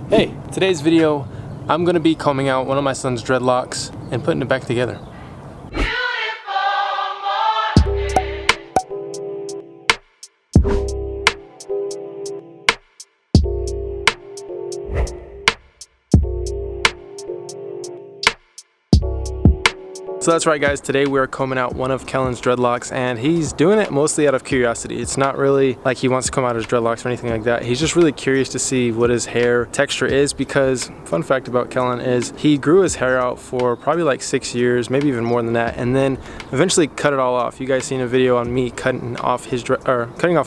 Hey, today's video, I'm gonna be combing out one of my son's dreadlocks and putting it back together. So that's right guys, today we're combing out one of Kellen's dreadlocks and he's doing it mostly out of curiosity. It's not really like he wants to comb out his dreadlocks or anything like that. He's just really curious to see what his hair texture is because, fun fact about Kellen is he grew his hair out for probably like 6 years, maybe even more than that, and then eventually cut it all off. You guys seen a video on me cutting off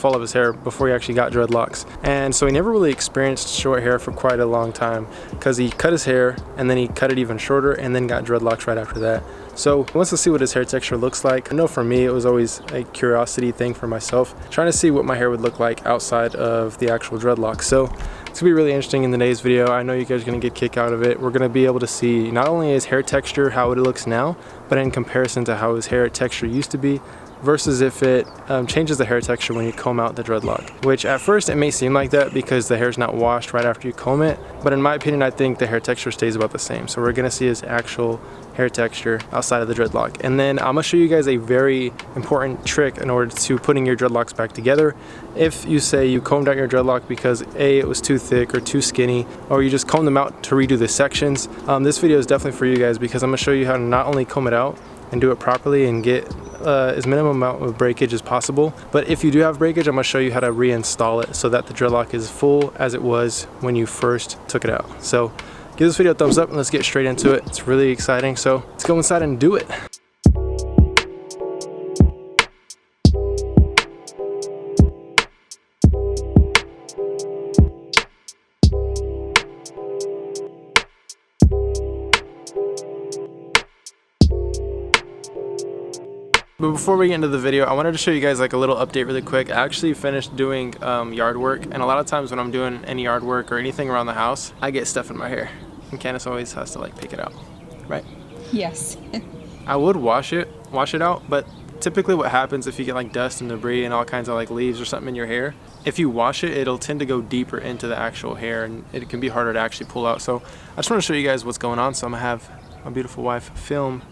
all of his hair before he actually got dreadlocks. And so he never really experienced short hair for quite a long time because he cut his hair and then he cut it even shorter and then got dreadlocks right after that. So he wants to see what his hair texture looks like. I know for me it was always a curiosity thing for myself, trying to see what my hair would look like outside of the actual dreadlocks. So it's gonna be really interesting in today's video. I know you guys are gonna get a kick out of it. We're gonna be able to see not only his hair texture, how it looks now, but in comparison to how his hair texture used to be versus if it changes the hair texture when you comb out the dreadlock. Which at first it may seem like that because the hair's not washed right after you comb it, but in my opinion I think the hair texture stays about the same. So we're gonna see his actual hair texture outside of the dreadlock. And then I'm gonna show you guys a very important trick in order to putting your dreadlocks back together. If you say you combed out your dreadlock because A, it was too thick or too skinny, or you just combed them out to redo the sections, this video is definitely for you guys because I'm gonna show you how to not only comb it out and do it properly and get as minimum amount of breakage as possible, but if you do have breakage, I'm gonna show you how to reinstall it so that the dreadlock is full as it was when you first took it out. So give this video a thumbs up and let's get straight into it. It's really exciting, so let's go inside and do it. But before we get into the video, I wanted to show you guys like a little update really quick. I actually finished doing yard work, and a lot of times when I'm doing any yard work or anything around the house, I get stuff in my hair, and Candace always has to like pick it out, right? Yes. I would wash it out, but typically what happens if you get like dust and debris and all kinds of like leaves or something in your hair, if you wash it, it'll tend to go deeper into the actual hair, and it can be harder to actually pull out. So I just want to show you guys what's going on. So I'm gonna have my beautiful wife film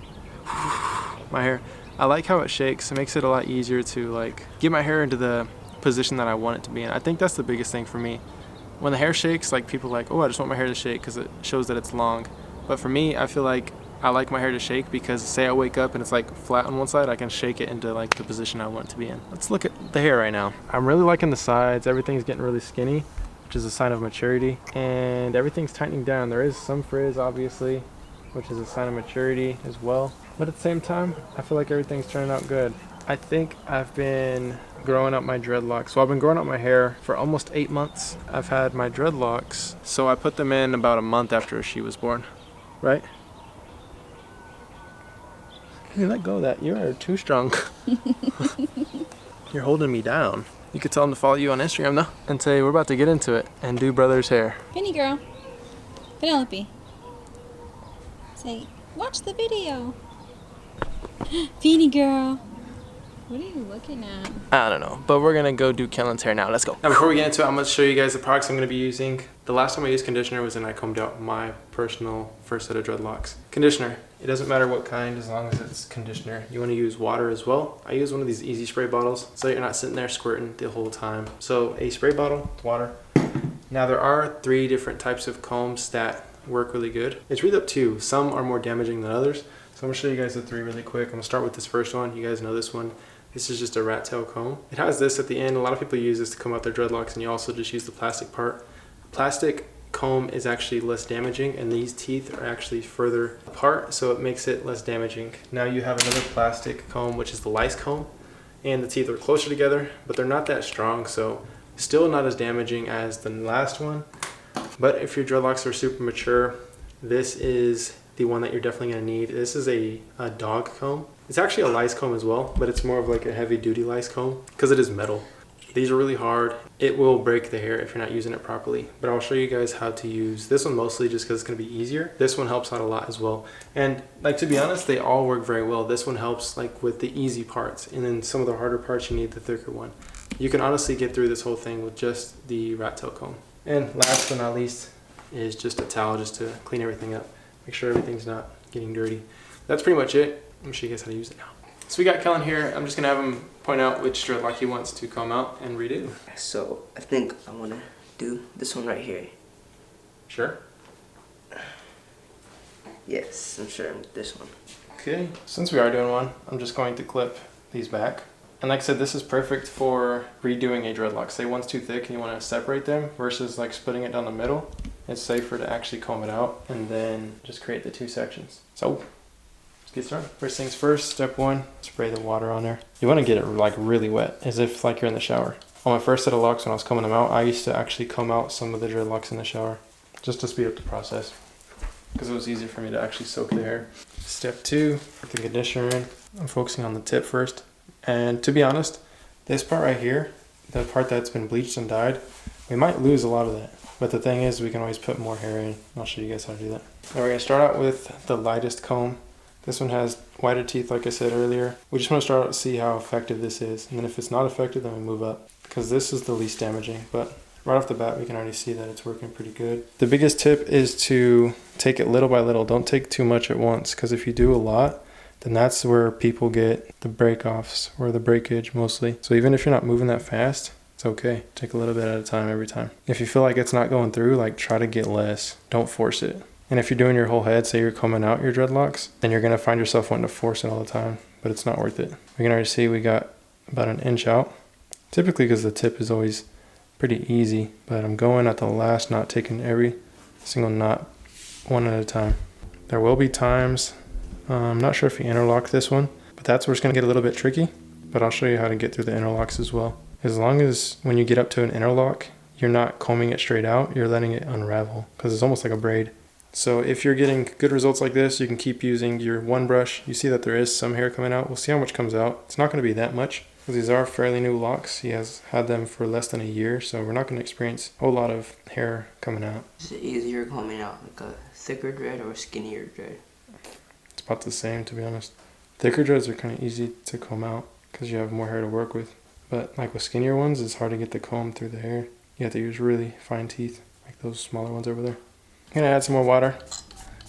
my hair. I like how it shakes. It makes it a lot easier to like get my hair into the position that I want it to be in. I think that's the biggest thing for me. When the hair shakes, like people are like, oh, I just want my hair to shake because it shows that it's long. But for me, I feel like I like my hair to shake because say I wake up and it's like flat on one side, I can shake it into like the position I want it to be in. Let's look at the hair right now. I'm really liking the sides. Everything's getting really skinny, which is a sign of maturity. And everything's tightening down. There is some frizz, obviously, which is a sign of maturity as well. But at the same time, I feel like everything's turning out good. I think I've been growing up my dreadlocks. So I've been growing up my hair for almost 8 months. I've had my dreadlocks. So I put them in about a month after she was born, right? Hey, let go of that. You are too strong. You're holding me down. You could tell them to follow you on Instagram though and say we're about to get into it and do brother's hair. Penny girl. Penelope. Say, watch the video. Feeny girl. What are you looking at? I don't know, but we're gonna go do Kellen's hair now. Let's go. Now before we get into it, I'm gonna show you guys the products I'm gonna be using. The last time I used conditioner was when I combed out my personal first set of dreadlocks. Conditioner, it doesn't matter what kind as long as it's conditioner. You wanna use water as well. I use one of these easy spray bottles so you're not sitting there squirting the whole time. So a spray bottle, water. Now there are 3 different types of combs that work really good. It's really up to you. Some are more damaging than others. So I'm gonna show you guys the 3 really quick. I'm gonna start with this first one. You guys know this one. This is just a rat tail comb. It has this at the end. A lot of people use this to comb out their dreadlocks, and you also just use the plastic part. Plastic comb is actually less damaging, and these teeth are actually further apart, so it makes it less damaging. Now you have another plastic comb, which is the lice comb, and the teeth are closer together, but they're not that strong, so still not as damaging as the last one. But if your dreadlocks are super mature, this is the one that you're definitely gonna need. This is a dog comb. It's actually a lice comb as well, but it's more of like a heavy duty lice comb because it is metal. These are really hard. It will break the hair if you're not using it properly. But I'll show you guys how to use this one mostly just because it's gonna be easier. This one helps out a lot as well. And like, to be honest, they all work very well. This one helps like with the easy parts, and then some of the harder parts you need the thicker one. You can honestly get through this whole thing with just the rat tail comb. And last but not least, is just a towel just to clean everything up. Make sure everything's not getting dirty. That's pretty much it. Let me show you guys how to use it now. So we got Kellen here. I'm just gonna have him point out which dreadlock he wants to comb out and redo. So I think I want to do this one right here. Sure? Yes, I'm sure this one. Okay, since we are doing one, I'm just going to clip these back. And like I said, this is perfect for redoing a dreadlock. Say one's too thick and you want to separate them versus like splitting it down the middle. It's safer to actually comb it out and then just create the two sections. So let's get started. First things first, step one, spray the water on there. You want to get it like really wet, as if like you're in the shower. On my first set of locks when I was combing them out, I used to actually comb out some of the dreadlocks in the shower just to speed up the process, because it was easier for me to actually soak the hair. Step two, put the conditioner in. I'm focusing on the tip first. And to be honest, this part right here, the part that's been bleached and dyed, we might lose a lot of that. But the thing is, we can always put more hair in. I'll show you guys how to do that. Now we're gonna start out with the lightest comb. This one has whiter teeth, like I said earlier. We just wanna start out to see how effective this is. And then if it's not effective, then we move up, because this is the least damaging. But right off the bat, we can already see that it's working pretty good. The biggest tip is to take it little by little. Don't take too much at once, because if you do a lot, then that's where people get the break-offs, or the breakage mostly. So even if you're not moving that fast, it's okay. Take a little bit at a time every time. If you feel like it's not going through, like try to get less. Don't force it. And if you're doing your whole head, say you're combing out your dreadlocks, then you're gonna find yourself wanting to force it all the time, but it's not worth it. We can already see we got about an inch out, typically because the tip is always pretty easy, but I'm going at the last knot, taking every single knot one at a time. There will be times, I'm not sure if you interlock this one, but that's where it's gonna get a little bit tricky, but I'll show you how to get through the interlocks as well. As long as when you get up to an interlock, you're not combing it straight out, you're letting it unravel, because it's almost like a braid. So if you're getting good results like this, you can keep using your one brush. You see that there is some hair coming out. We'll see how much comes out. It's not gonna be that much, because these are fairly new locks. He has had them for less than a year, so we're not gonna experience a whole lot of hair coming out. Is it easier combing out like a thicker dread or a skinnier dread? It's about the same, to be honest. Thicker dreads are kind of easy to comb out because you have more hair to work with. But like with skinnier ones, it's hard to get the comb through the hair. You have to use really fine teeth, like those smaller ones over there. I'm gonna add some more water.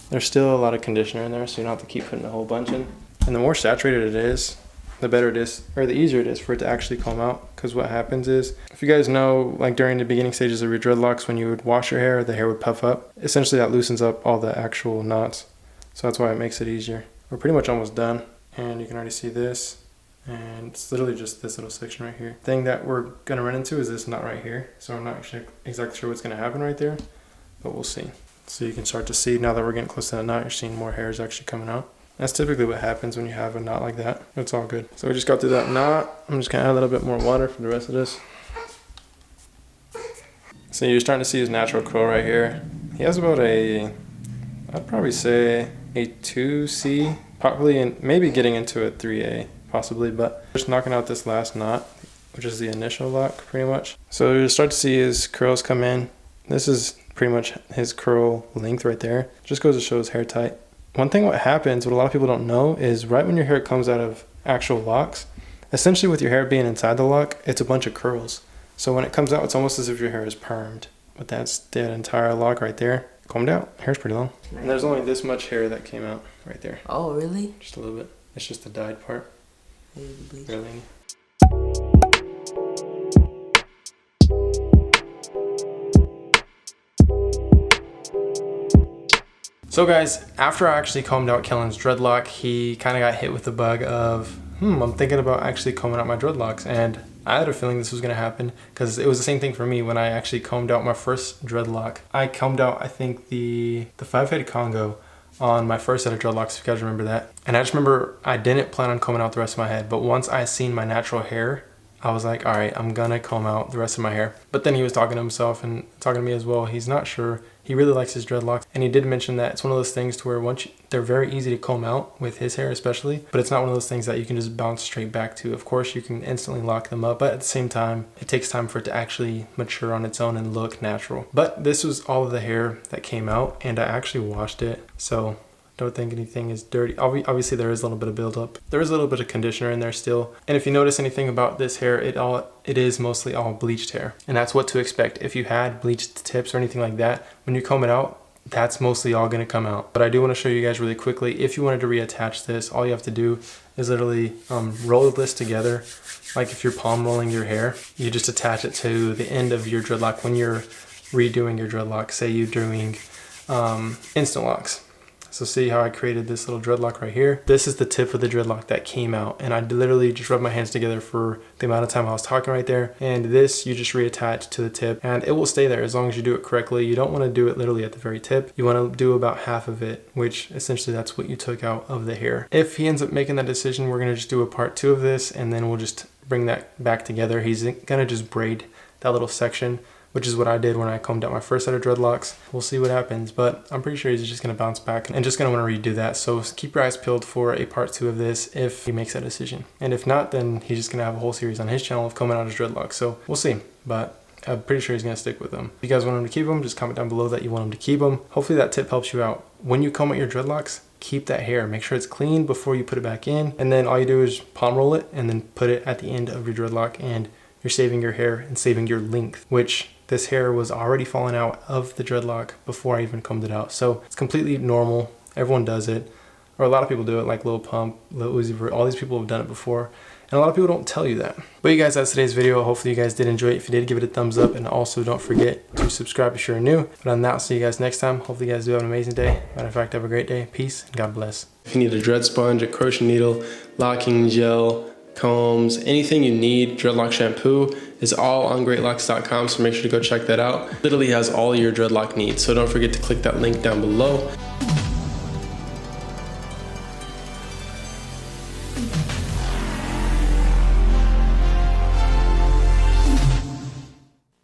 There's still a lot of conditioner in there, so you don't have to keep putting a whole bunch in. And the more saturated it is, the better it is, or the easier it is for it to actually comb out. Because what happens is, if you guys know, like during the beginning stages of your dreadlocks, when you would wash your hair, the hair would puff up. Essentially that loosens up all the actual knots. So that's why it makes it easier. We're pretty much almost done, and you can already see this. And it's literally just this little section right here. Thing that we're gonna run into is this knot right here. So I'm not actually exactly sure what's gonna happen right there, but we'll see. So you can start to see, now that we're getting close to that knot, you're seeing more hairs actually coming out. That's typically what happens when you have a knot like that. It's all good. So we just got through that knot. I'm just gonna add a little bit more water for the rest of this. So you're starting to see his natural curl right here. He has about a, I'd probably say a 2C, probably, and maybe getting into a 3A. Possibly, but just knocking out this last knot, which is the initial lock pretty much. So you start to see his curls come in. This is pretty much his curl length right there. Just goes to show his hair tight. One thing what happens, what a lot of people don't know, is right when your hair comes out of actual locks, essentially with your hair being inside the lock, it's a bunch of curls. So when it comes out, it's almost as if your hair is permed. But that's that entire lock right there, combed out. Hair's pretty long. And there's only this much hair that came out right there. Oh, really? Just a little bit. It's just the dyed part. Barely. So guys, after I actually combed out Kellen's dreadlock, he kind of got hit with the bug of, I'm thinking about actually combing out my dreadlocks. And I had a feeling this was gonna happen because it was the same thing for me when I actually combed out my first dreadlock. I combed out, I think, the 5-head Congo on my first set of dreadlocks, if you guys remember that. And I just remember I didn't plan on combing out the rest of my head, but once I seen my natural hair, I was like, all right, I'm gonna comb out the rest of my hair. But then he was talking to himself and talking to me as well. He's not sure. He really likes his dreadlocks. And he did mention that it's one of those things to where they're very easy to comb out with his hair especially, but it's not one of those things that you can just bounce straight back to. Of course, you can instantly lock them up, but at the same time, it takes time for it to actually mature on its own and look natural. But this was all of the hair that came out, and I actually washed it. So Don't think anything is dirty. Obviously there is a little bit of buildup. There is a little bit of conditioner in there still. And if you notice anything about this hair, it is mostly all bleached hair. And that's what to expect. If you had bleached tips or anything like that, when you comb it out, that's mostly all gonna come out. But I do want to show you guys really quickly, if you wanted to reattach this, all you have to do is literally roll this together. Like if you're palm rolling your hair, you just attach it to the end of your dreadlock when you're redoing your dreadlock. Say you're doing instant locks. So see how I created this little dreadlock right here? This is the tip of the dreadlock that came out, and I literally just rubbed my hands together for the amount of time I was talking right there. And this, you just reattach to the tip and it will stay there as long as you do it correctly. You don't want to do it literally at the very tip. You want to do about half of it, which essentially that's what you took out of the hair. If he ends up making that decision, we're going to just do a part 2 of this, and then we'll just bring that back together. He's going to just braid that little section, which is what I did when I combed out my first set of dreadlocks. We'll see what happens, but I'm pretty sure he's just gonna bounce back and just gonna wanna redo that. So keep your eyes peeled for a part 2 of this if he makes that decision. And if not, then he's just gonna have a whole series on his channel of combing out his dreadlocks. So we'll see, but I'm pretty sure he's gonna stick with them. If you guys want him to keep them, just comment down below that you want him to keep them. Hopefully that tip helps you out. When you comb out your dreadlocks, keep that hair. Make sure it's clean before you put it back in. And then all you do is palm roll it and then put it at the end of your dreadlock, and you're saving your hair and saving your length, which this hair was already falling out of the dreadlock before I even combed it out. So it's completely normal. Everyone does it, or a lot of people do it, like Lil Pump, Lil Uzi Vert. All these people have done it before, and a lot of people don't tell you that. But you guys, that's today's video. Hopefully you guys did enjoy it. If you did, give it a thumbs up, and also don't forget to subscribe if you're new. But on that, I'll see you guys next time. Hopefully you guys do have an amazing day. Matter of fact, have a great day. Peace and God bless. If you need a dread sponge, a crochet needle, locking gel, combs, anything you need, dreadlock shampoo is all on greatlocks.com, so make sure to go check that out. Literally has all your dreadlock needs, so don't forget to click that link down below.